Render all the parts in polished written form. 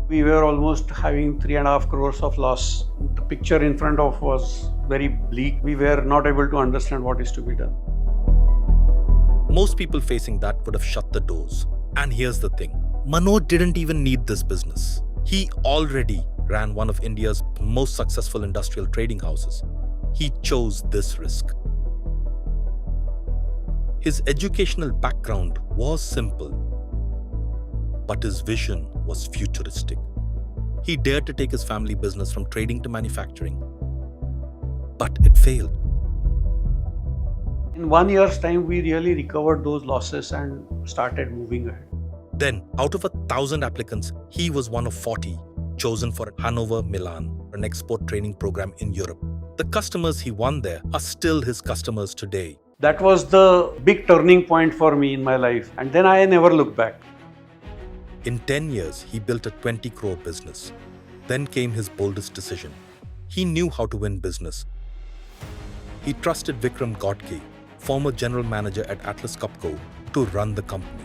We were almost having 3.5 crores of loss. The picture in front of was very bleak. We were not able to understand what is to be done. Most people facing that would have shut the doors. And here's the thing, Manoj didn't even need this business. He already ran one of India's most successful industrial trading houses. He chose this risk. His educational background was simple, but his vision was futuristic. He dared to take his family business from trading to manufacturing, but it failed. In 1 year's time, we really recovered those losses and started moving ahead. Then, out of 1,000 applicants, he was one of 40 chosen for Hannover, Milan, an export training program in Europe. The customers he won there are still his customers today. That was the big turning point for me in my life. And then I never looked back. In 10 years, he built a 20 crore business. Then came his boldest decision. He knew how to win business. He trusted Vikram Godke, former general manager at Atlas Copco, to run the company.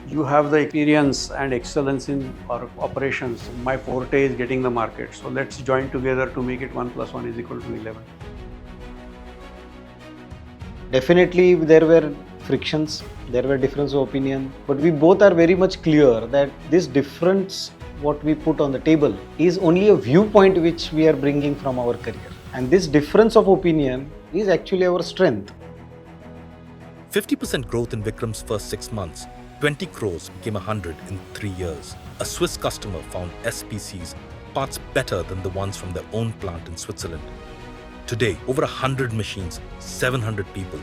You have the experience and excellence in our operations. My forte is getting the market. So let's join together to make it 1 + 1 = 11. Definitely there were frictions, there were difference of opinion, but we both are very much clear that this difference what we put on the table is only a viewpoint which we are bringing from our career. And this difference of opinion is actually our strength. 50% growth in Vikram's first 6 months. 20 crores became 100 in 3 years. A Swiss customer found SPC's parts better than the ones from their own plant in Switzerland. Today, over 100 machines, 700 people,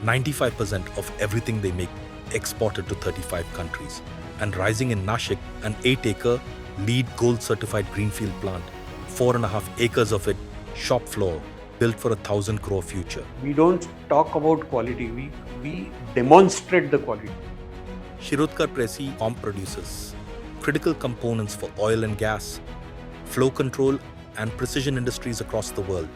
95% of everything they make exported to 35 countries. And rising in Nashik, an 8-acre LEED Gold certified greenfield plant, 4.5 acres of it shop floor, built for 1,000 crore future. We don't talk about quality, we demonstrate the quality. Shirodkar Preci Comp produces critical components for oil and gas, flow control, and precision industries across the world.